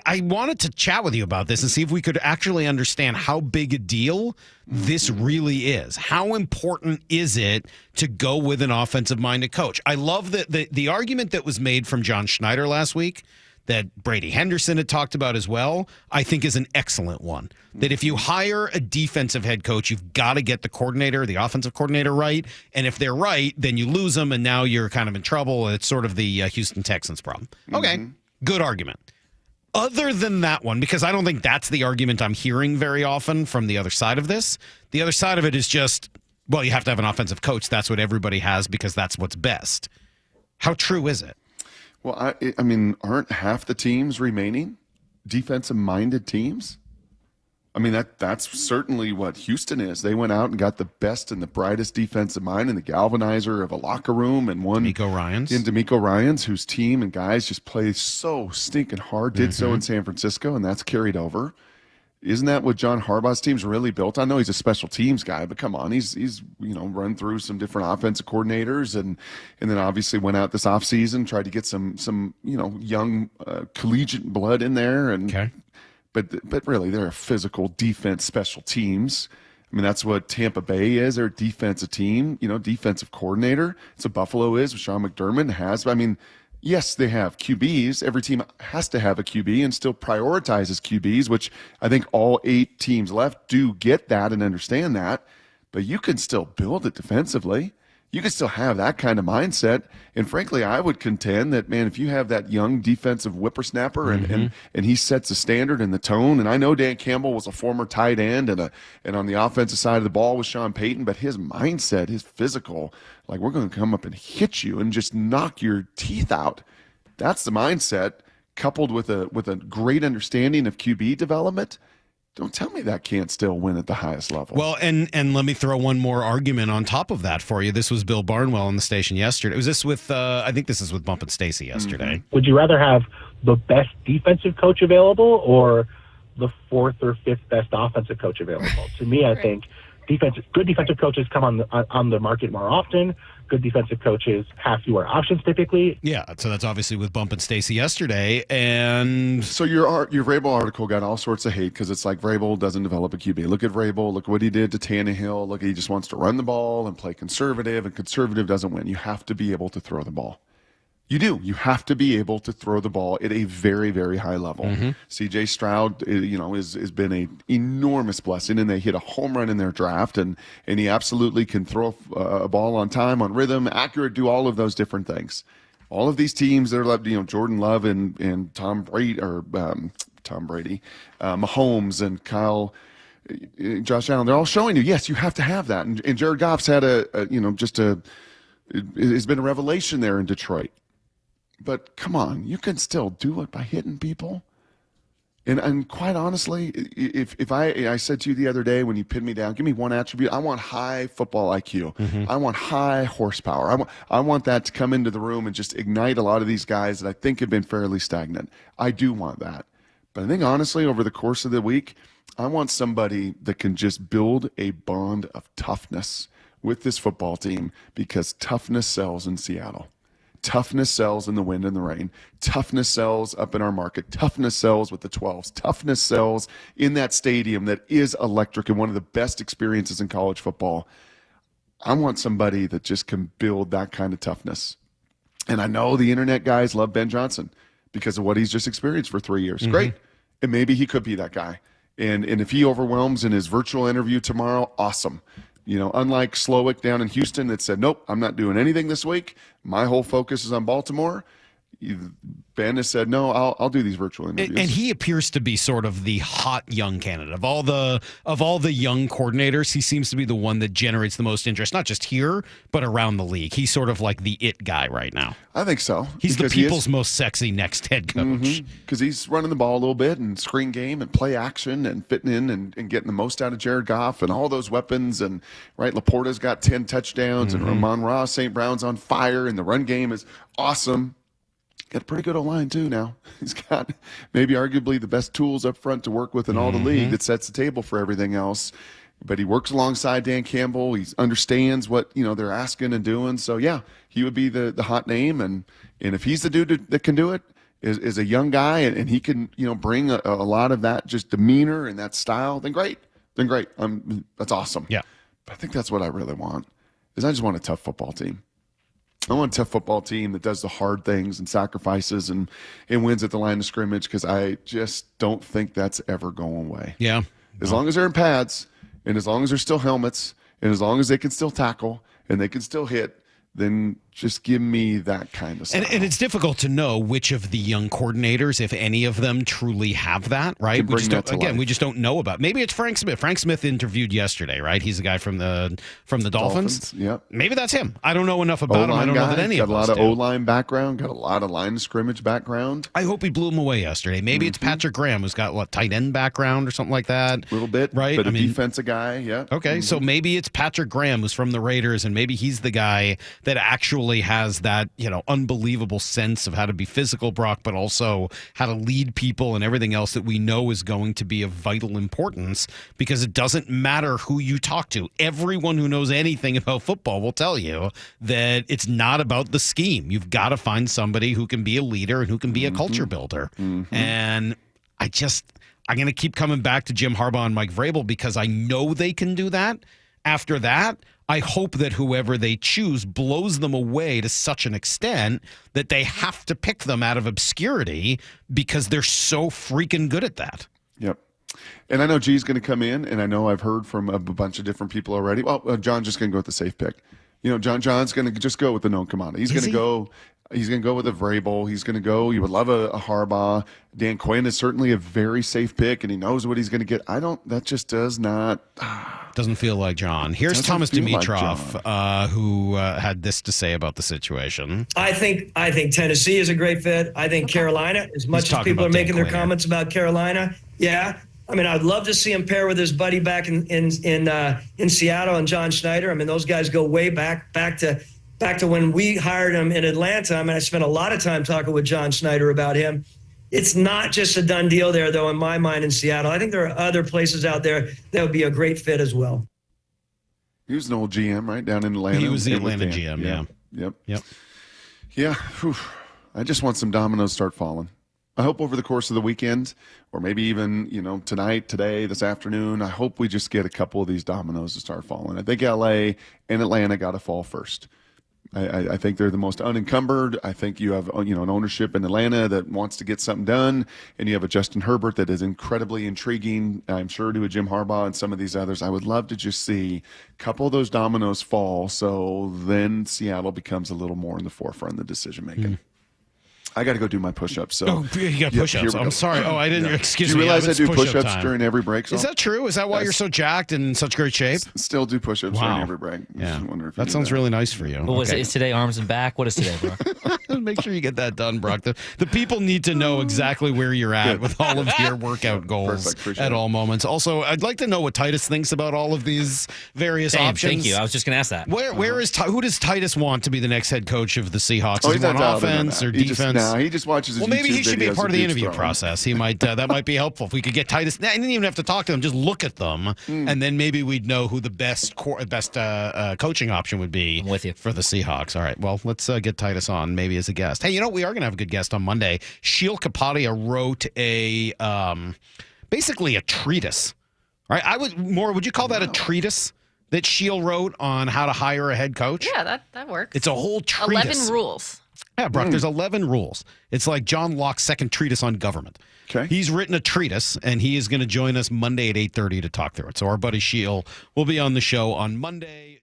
I wanted to chat with you about this and see if we could actually understand how big a deal this really is. How important is it to go with an offensive-minded coach? I love the argument that was made from John Schneider last week that Brady Henderson had talked about as well, I think is an excellent one. That if you hire a defensive head coach, you've got to get the offensive coordinator right. And if they're right, then you lose them, and now you're kind of in trouble. It's sort of the Houston Texans problem. Okay, good argument. Other than that one, because I don't think that's the argument I'm hearing very often from the other side of this. The other side of it is just, well, you have to have an offensive coach. That's what everybody has because that's what's best. How true is it? Well, I mean, aren't half the teams remaining defensive-minded teams? I mean, that's certainly what Houston is. They went out and got the best and the brightest defensive mind and the galvanizer of a locker room and won DeMeco Ryans, whose team and guys just play so stinking hard, did so in San Francisco, and that's carried over. Isn't that what John Harbaugh's team's really built on? I know he's a special teams guy, but come on, he's run through some different offensive coordinators and then obviously went out this offseason, tried to get some young collegiate blood in there and but really they're a physical defense special teams. I mean, that's what Tampa Bay is. They're a defensive team, defensive coordinator. It's what Buffalo is, what Sean McDermott has. I mean, yes, they have QBs. Every team has to have a QB and still prioritizes QBs, which I think all 8 teams left do get that and understand that. But you can still build it defensively. You can still have that kind of mindset. And frankly, I would contend that, man, if you have that young defensive whippersnapper and he sets the standard and the tone, and I know Dan Campbell was a former tight end and on the offensive side of the ball was Sean Payton, but his mindset, his physical, like we're going to come up and hit you and just knock your teeth out. That's the mindset, coupled with a great understanding of QB development. Don't tell me that can't still win at the highest level. Well, and let me throw one more argument on top of that for you. This was Bill Barnwell on the station yesterday. Was this with, I think this is with Bump and Stacy yesterday. Would you rather have the best defensive coach available or the 4th or 5th best offensive coach available? To me, I think good defensive coaches come on the market more often. Good defensive coaches have fewer options typically. Yeah, so that's obviously with Bump and Stacy yesterday. And so your Vrabel article got all sorts of hate because it's like Vrabel doesn't develop a QB. Look at Vrabel. Look what he did to Tannehill. Look, he just wants to run the ball and play conservative, and conservative doesn't win. You have to be able to throw the ball. You do. You have to be able to throw the ball at a very, very high level. C.J. Stroud, has been an enormous blessing, and they hit a home run in their draft, and he absolutely can throw a ball on time, on rhythm, accurate, do all of those different things. All of these teams that are left, Jordan Love and Tom Brady, Mahomes and Kyle, Josh Allen, they're all showing you, yes, you have to have that. And Jared Goff's had it's been a revelation there in Detroit. But come on, you can still do it by hitting people. And quite honestly, if I said to you the other day when you pinned me down, give me one attribute. I want high football IQ. I want high horsepower. I want that to come into the room and just ignite a lot of these guys that I think have been fairly stagnant. I do want that. But I think honestly, over the course of the week, I want somebody that can just build a bond of toughness with this football team, because toughness sells in Seattle. Toughness sells in the wind and the rain. Toughness sells up in our market. Toughness sells with the 12s. Toughness sells in that stadium that is electric and one of the best experiences in college football. I want somebody that just can build that kind of toughness. And I know the internet guys love Ben Johnson because of what he's just experienced for 3 years. Great. And maybe he could be that guy. And if he overwhelms in his virtual interview tomorrow, awesome. Unlike Slowick down in Houston that said, nope, I'm not doing anything this week. My whole focus is on Baltimore. Ben has said, no, I'll do these virtual interviews. And he appears to be sort of the hot young candidate. Of all the young coordinators, he seems to be the one that generates the most interest, not just here, but around the league. He's sort of like the it guy right now. I think so. He's the people's most sexy next head coach. Because he's running the ball a little bit and screen game and play action and fitting in and getting the most out of Jared Goff and all those weapons. And right, Laporta's got 10 touchdowns and Ramon-Ra St. Brown's on fire and the run game is awesome. Got a pretty good O-line, too, now. He's got maybe arguably the best tools up front to work with in all the league that sets the table for everything else. But he works alongside Dan Campbell. He understands what they're asking and doing. So, yeah, he would be the hot name. And if he's the dude that can do it, is a young guy and he can, bring a lot of that just demeanor and that style, then great. That's awesome. Yeah. But I think that's what I really want is I just want a tough football team. I want a tough football team that does the hard things and sacrifices and wins at the line of scrimmage because I just don't think that's ever going away. Yeah. As long as they're in pads and as long as they're still helmets and as long as they can still tackle and they can still hit, then just give me that kind of stuff. And it's difficult to know which of the young coordinators, if any of them, truly have that, right? We just don't know about. Maybe it's Frank Smith. Frank Smith interviewed yesterday, right? He's the guy from the Dolphins. Yep. Maybe that's him. I don't know enough about him. I don't know that any of us got a lot do. of O-line background, got a lot of line of scrimmage background. I hope he blew him away yesterday. Maybe it's Patrick Graham, who's got, tight end background or something like that. A little bit, right? But defensive guy, yeah. Okay, so maybe it's Patrick Graham, who's from the Raiders, and maybe he's the guy that actually has that, unbelievable sense of how to be physical, Brock, but also how to lead people and everything else that we know is going to be of vital importance because it doesn't matter who you talk to. Everyone who knows anything about football will tell you that it's not about the scheme. You've got to find somebody who can be a leader and who can be a culture builder. And I'm going to keep coming back to Jim Harbaugh and Mike Vrabel because I know they can do that. After that, I hope that whoever they choose blows them away to such an extent that they have to pick them out of obscurity because they're so freaking good at that. Yep. And I know G's going to come in, and I know I've heard from a bunch of different people already. Well, John's just going to go with the safe pick. John's going to just go with the known commander. He's going to go. He's going to go with a Vrabel. He's going to go. You would love a Harbaugh. Dan Quinn is certainly a very safe pick, and he knows what he's going to get. That just does not. Doesn't feel like John. Here's Thomas Dimitroff, who had this to say about the situation. I think Tennessee is a great fit. I think Carolina, as much as people are making their comments about Carolina, yeah. I mean, I'd love to see him pair with his buddy back in Seattle and John Schneider. I mean, those guys go way back to when we hired him in Atlanta. I mean, I spent a lot of time talking with John Schneider about him. It's not just a done deal there, though, in my mind, in Seattle. I think there are other places out there that would be a great fit as well. He was an old GM, right, down in Atlanta. He was the Atlanta GM, yeah. Yep. Yeah. Whew. I just want some dominoes to start falling. I hope over the course of the weekend, or maybe even, tonight, today, this afternoon, I hope we just get a couple of these dominoes to start falling. I think LA and Atlanta got to fall first. I think they're the most unencumbered. I think you have, an ownership in Atlanta that wants to get something done, and you have a Justin Herbert that is incredibly intriguing, I'm sure, to a Jim Harbaugh and some of these others. I would love to just see a couple of those dominoes fall, so then Seattle becomes a little more in the forefront of the decision making. I got to go do my push-ups. So you got push-ups. I'm sorry. Oh, I didn't. Excuse me. Do you realize I do push-ups during every break? Is that true? Is that why you're so jacked and in such great shape? Still do push-ups during every break. Yeah. That sounds really nice for you. Well, is today arms and back? What is today, bro? Make sure you get that done, Brock. The people need to know exactly where you're at with all of your workout goals at all moments. Also, I'd like to know what Titus thinks about all of these various options. Thank you. I was just going to ask that. Who does Titus want to be the next head coach of the Seahawks? Oh, Does he want offense or defense? He just watches his Well, maybe YouTube he should be a videos part of the interview process. He might that might be helpful if we could get Titus. I didn't even have to talk to them; just look at them, and then maybe we'd know who the best coaching option would be. I'm with you for the Seahawks. All right, well, let's get Titus on maybe as a guest. Hey, we are going to have a good guest on Monday. Sheil Kapadia wrote basically a treatise. All right, would you call that a treatise that Sheil wrote on how to hire a head coach? Yeah, that works. It's a whole treatise. 11 rules. Yeah, Brock, there's 11 rules. It's like John Locke's second treatise on government. Okay. He's written a treatise, and he is going to join us Monday at 8:30 to talk through it. So our buddy Sheil will be on the show on Monday.